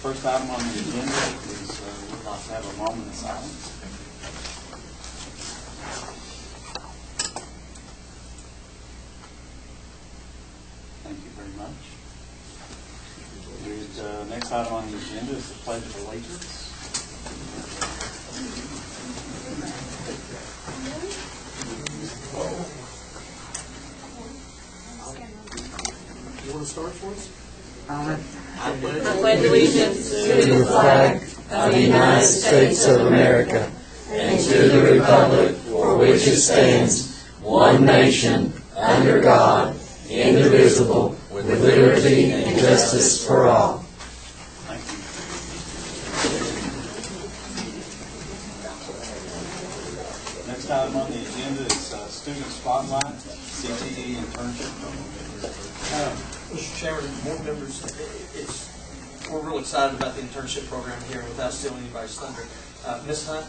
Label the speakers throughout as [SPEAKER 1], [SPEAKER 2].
[SPEAKER 1] First item on the agenda is we'd like to have a moment of silence. Thank you very much. The next item on the agenda is the Pledge of Allegiance.
[SPEAKER 2] You want to start for us?
[SPEAKER 3] I pledge allegiance to the flag of the United States of America and to the republic for which it stands, one nation, under God, indivisible, with liberty and justice for all.
[SPEAKER 1] Thank you. Next item on the agenda is Student Spotlight, CTE Internship Program.
[SPEAKER 2] Mr. Chairman, board members, we're real excited about the internship program here. Without stealing anybody's thunder, Ms. Hunt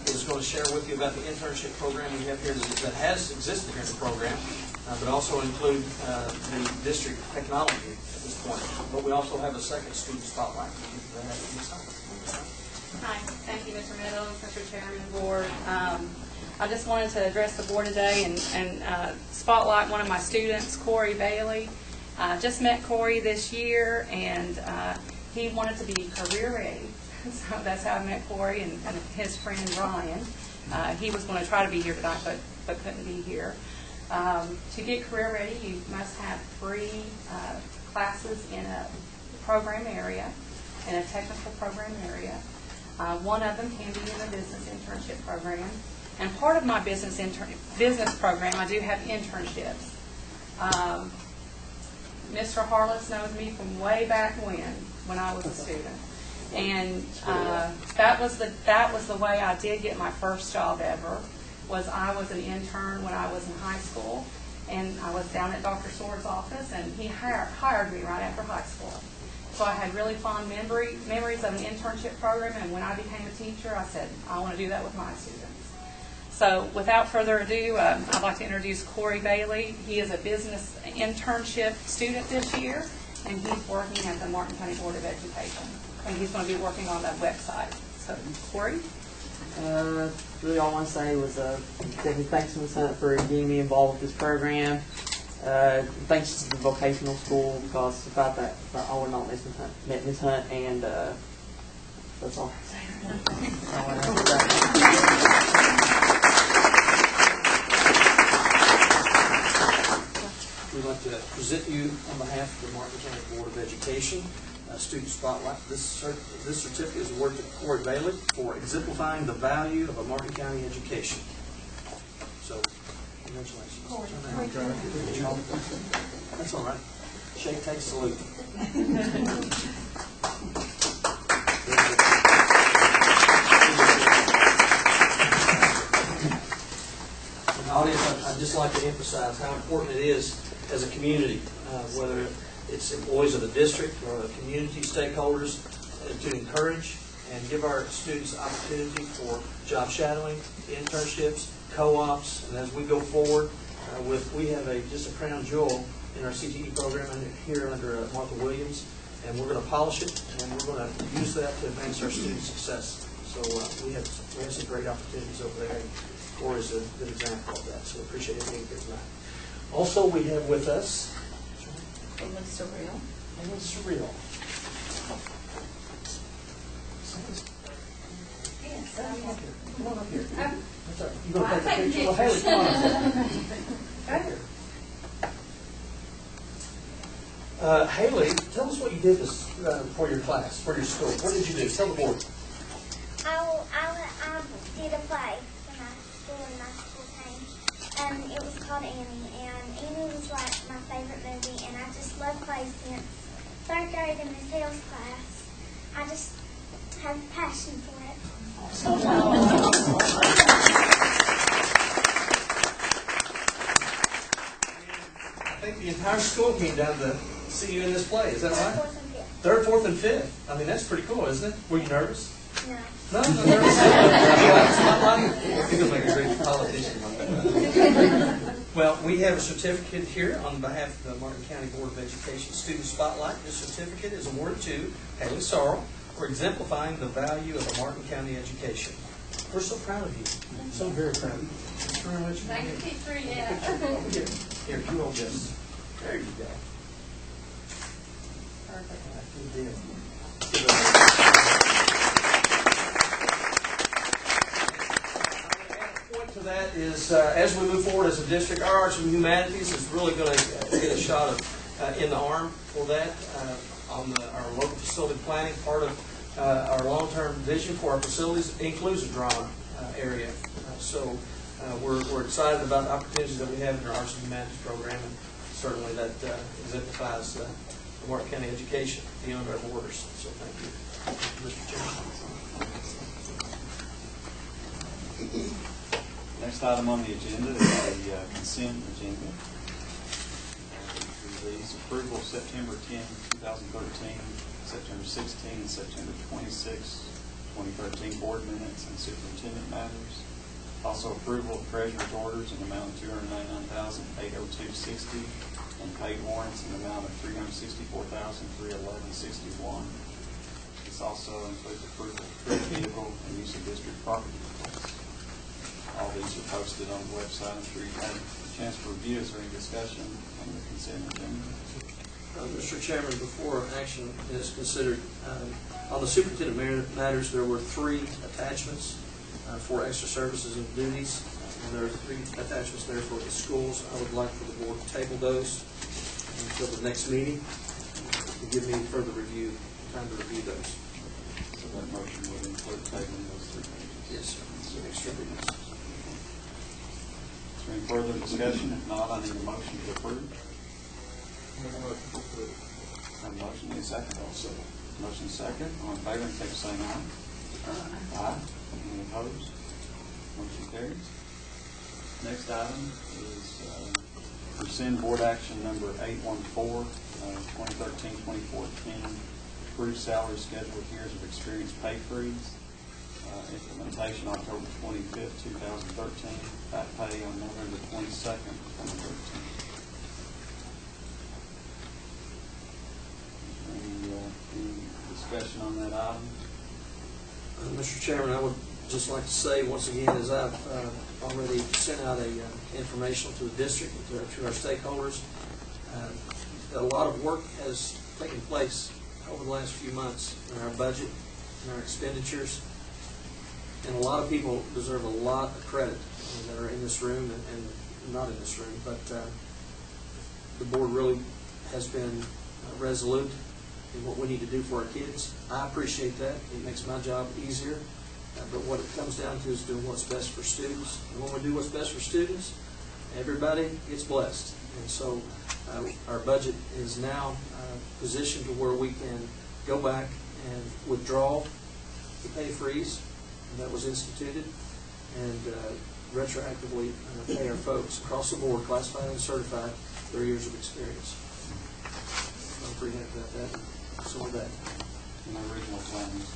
[SPEAKER 2] is going to share with you about the internship program we have here that has existed here in the program, but also include the district technology at this point. But we also have a second student spotlight.
[SPEAKER 4] Hi, thank you, Mr. Meadows, Mr. Chairman, Board. I just wanted to address the board today and spotlight one of my students, Corey Bailey. Just met Corey this year, and he wanted to be career ready. So that's how I met Corey and his friend Ryan. He was going to try to be here tonight, but couldn't be here. To get career ready, you must have 3 classes in a program area, in a technical program area. One of them can be in the business internship program. And part of my business program, I do have internships. Mr. Harless knows me from way back when I was a student, and that was the way I did get my first job ever. Was I was an intern when I was in high school, and I was down at Dr. Sword's office, and he hired me right after high school. So I had really fond memories of an internship program, and when I became a teacher, I said, I want to do that with my students. So without further ado, I'd like to introduce Corey Bailey. He is a business internship student this year, and he's working at the Martin County Board of Education. And he's going to be working on that website. So, Corey?
[SPEAKER 5] Really all I want to say was thanks to Ms. Hunt for getting me involved with this program. Thanks to the vocational school, because without that, I would not met Ms. Hunt, and that's all I have to say.
[SPEAKER 2] We'd like to present you on behalf of the Martin County Board of Education Student Spotlight. This certificate is awarded to Corey Bailey for exemplifying the value of a Martin County education. So, congratulations. That's all right. Shake, take, salute. Audience, I'd just like to emphasize how important it is as a community, whether it's employees of the district or the community stakeholders, to encourage and give our students opportunity for job shadowing, internships, co-ops, and as we go forward, we have just a crown jewel in our CTE program here under Martha Williams, and we're going to polish it, and we're going to use that to advance our student success. So we have some great opportunities over there. Corey is a good example of that, so we appreciate it being here tonight. Also, we have with us
[SPEAKER 4] Ellen Surreal.
[SPEAKER 2] Ellen Surreal.
[SPEAKER 4] Yes.
[SPEAKER 2] Come on up here. That's all right. You
[SPEAKER 4] Well,
[SPEAKER 2] want to take a
[SPEAKER 4] I'm
[SPEAKER 2] picture? Well, Haley, come on up here.
[SPEAKER 4] Right
[SPEAKER 2] here. Haley, tell us what you did this for your class, for your school. What did you do? Tell the board.
[SPEAKER 6] I did a play for my school and my school team. It was called Annie, and Annie was like my favorite movie, and I just love plays since 3rd grade in Miss Hill's class. I just have a passion for it.
[SPEAKER 2] I think the entire school came down to see you in this play. Is that right?
[SPEAKER 6] 4th and 5th.
[SPEAKER 2] 3rd, 4th, and 5th. I mean, that's pretty cool, isn't it? Were you nervous?
[SPEAKER 6] No.
[SPEAKER 2] No, no nervous. I think you'll make a great politician like that. Well, we have a certificate here on behalf of the Martin County Board of Education Student Spotlight. This certificate is awarded to Haley Sorrell, for exemplifying the value of a Martin County education. We're so proud of you. So very proud of you. Thank you very much.
[SPEAKER 4] Thank you, teacher, yeah.
[SPEAKER 2] Here, you hold this. There you go.
[SPEAKER 4] Perfect.
[SPEAKER 2] Good deal. Point to that is, as we move forward as a district, our Arts and Humanities is really going to get a shot of in the arm for that on our local facility planning. Part of our long-term vision for our facilities includes a drama area. So we're excited about the opportunities that we have in our Arts and Humanities program, and certainly that exemplifies the Martin County education beyond our borders. So thank you, Mr. Chairman.
[SPEAKER 1] Next item on the agenda is the consent agenda. These approval of September 10, 2013, September 16, and September 26, 2013 board minutes and superintendent matters. Also approval of treasurer's orders in the amount of $299,802.60 and paid warrants in the amount of $364,311.61. This also includes approval of trade vehicle and use of district property requests. All these are posted on the website. I'm sure you've had a chance to review. Is there any discussion on the consent agenda?
[SPEAKER 2] Mr. Chairman, before action is considered, on the superintendent matters, there were 3 attachments for extra services and duties, and there are 3 attachments there for the schools. I would like for the board to table those until the next meeting to give me further time to review those.
[SPEAKER 1] So that motion would include tabling those 3 pages?
[SPEAKER 2] Yes, sir. Extra duties.
[SPEAKER 1] Is there any further discussion? If not, I need a motion to approve. Have a motion, need a second also. Motion second. All in favor, indicate by saying aye. Aye. Any opposed? Motion carries. Next item is rescind board action number 814, 2013-2014, approved salary schedule with years of experience pay freeze. Implementation October 25th, 2013. Back pay on November 22nd, 2013. Any discussion on that item?
[SPEAKER 2] Mr. Chairman, I would just like to say once again, as I've already sent out a informational to the district, to our stakeholders, a lot of work has taken place over the last few months in our budget and our expenditures, and a lot of people deserve a lot of credit that are in this room and not in this room, but the board really has been resolute in what we need to do for our kids. I appreciate that. It makes my job easier. But what it comes down to is doing what's best for students. And when we do what's best for students, everybody gets blessed. And so our budget is now positioned to where we can go back and withdraw the pay freeze that was instituted and retroactively pay our folks across the board, classified and certified, their years of experience. I'm pretty happy about that. So with that.
[SPEAKER 1] And the original plan was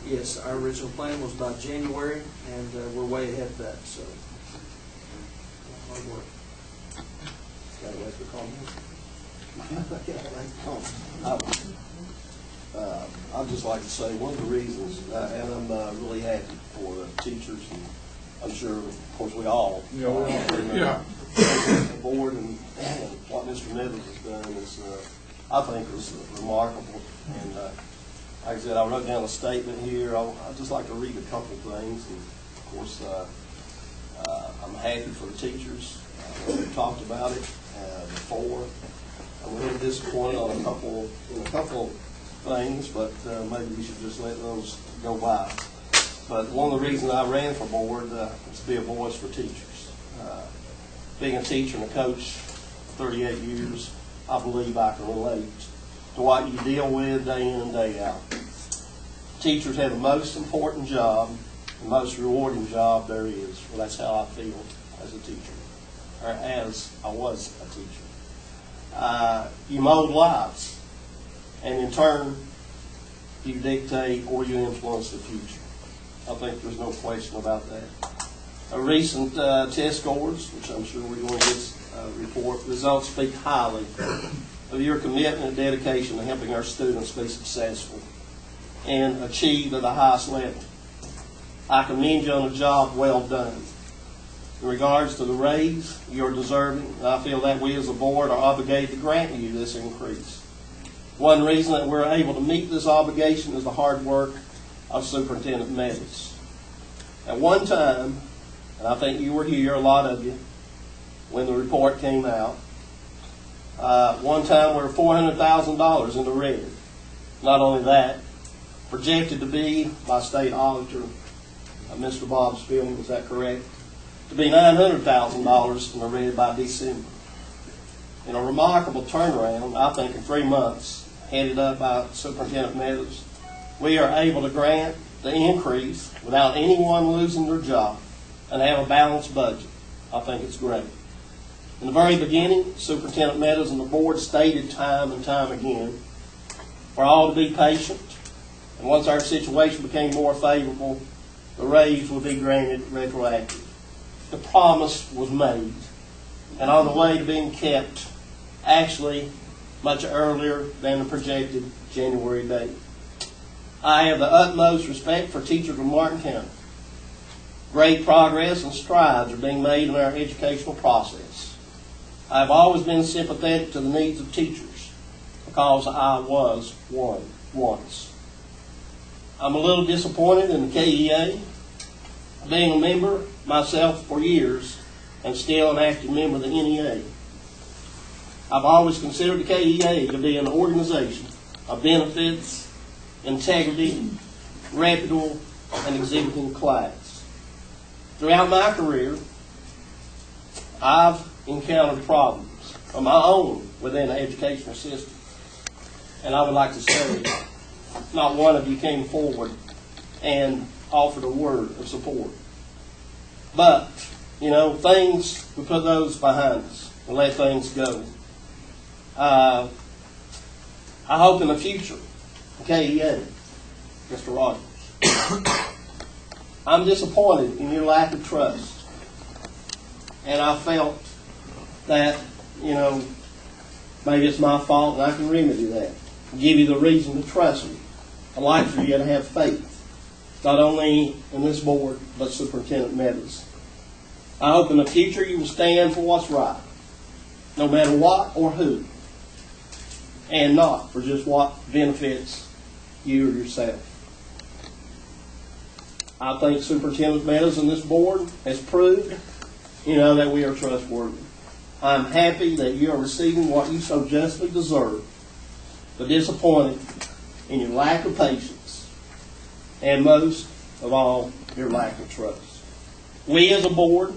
[SPEAKER 2] Yes, our original plan was by January, and we're way ahead of that, so hard work.
[SPEAKER 7] Got to wait for comment. I'd just like to say one of the reasons, and I'm really happy for the teachers, and I'm sure, of course, we all the board and what Mr. Nevins has done is, I think, was remarkable. And like I said, I wrote down a statement here. I'd just like to read a couple of things. And of course, I'm happy for the teachers. We talked about it before. I'm a little disappointed on a couple things, but maybe we should just let those go by. But one of the reasons I ran for board is to be a voice for teachers. Being a teacher and a coach for 38 years, I believe I can relate to what you deal with day in and day out. Teachers have the most important job, the most rewarding job there is. Well, that's how I feel as a teacher, or as I was a teacher. You mold lives, and in turn, you dictate or you influence the future. I think there's no question about that. Recent test scores, which I'm sure we're going to get report, results speak highly of your commitment and dedication to helping our students be successful. and achieve at the highest level. I commend you on a job well done. In regards to the raise, you're deserving, and I feel that we as a board are obligated to grant you this increase. One reason that we're able to meet this obligation is the hard work of Superintendent Meadows. At one time, and I think you were here, a lot of you, when the report came out, one time we were $400,000 in the red. Not only that, projected to be by state auditor, Mr. Bob Spillman, is that correct? To be $900,000 in the red by December. In a remarkable turnaround, I think in 3 months, headed up by Superintendent Meadows, we are able to grant the increase without anyone losing their job and have a balanced budget. I think it's great. In the very beginning, Superintendent Meadows and the board stated time and time again for all to be patient, and once our situation became more favorable, the raise will be granted retroactive. The promise was made, and on the way to being kept, actually much earlier than the projected January date. I have the utmost respect for teachers of Martin County. Great progress and strides are being made in our educational process. I have always been sympathetic to the needs of teachers because I was one once. I'm a little disappointed in the KEA. Being a member myself for years and still an active member of the NEA, I've always considered the KEA to be an organization of benefits, integrity, reputable, and exhibiting class. Throughout my career, I've encountered problems of my own within the educational system. And I would like to say, not one of you came forward and offered a word of support. But, we put those behind us and let things go. I hope in the future, KEA, Mr. Rogers, I'm disappointed in your lack of trust. And I felt that, maybe it's my fault and I can remedy that. Give you the reason to trust me. I'd like for you to have faith, not only in this board, but Superintendent Meadows. I hope in the future you will stand for what's right, no matter what or who, and not for just what benefits you or yourself. I think Superintendent Meadows and this board has proved, that we are trustworthy. I'm happy that you are receiving what you so justly deserve, but disappointed in your lack of patience, and most of all, your lack of trust. We as a board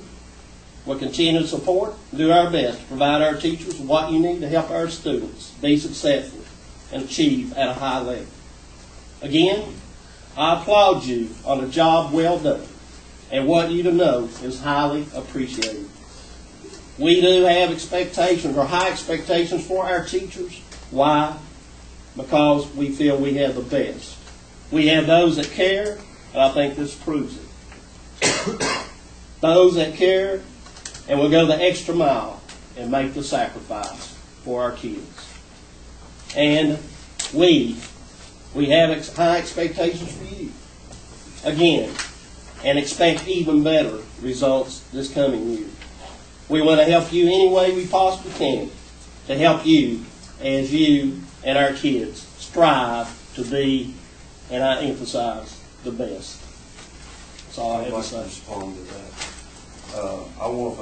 [SPEAKER 7] will continue to support and do our best to provide our teachers what you need to help our students be successful and achieve at a high level. Again, I applaud you on a job well done, and what you to know is highly appreciated. We do have expectations, or high expectations for our teachers. Why? Because we feel we have the best. We have those that care, and I think this proves it. Those that care and will go the extra mile and make the sacrifice for our kids. And we have high expectations for you. Again, and expect even better results this coming year. We want to help you any way we possibly can to help you as you and our kids strive to be, and I emphasize, the best. That's all I have to say.
[SPEAKER 8] I'd like to respond to that. I want to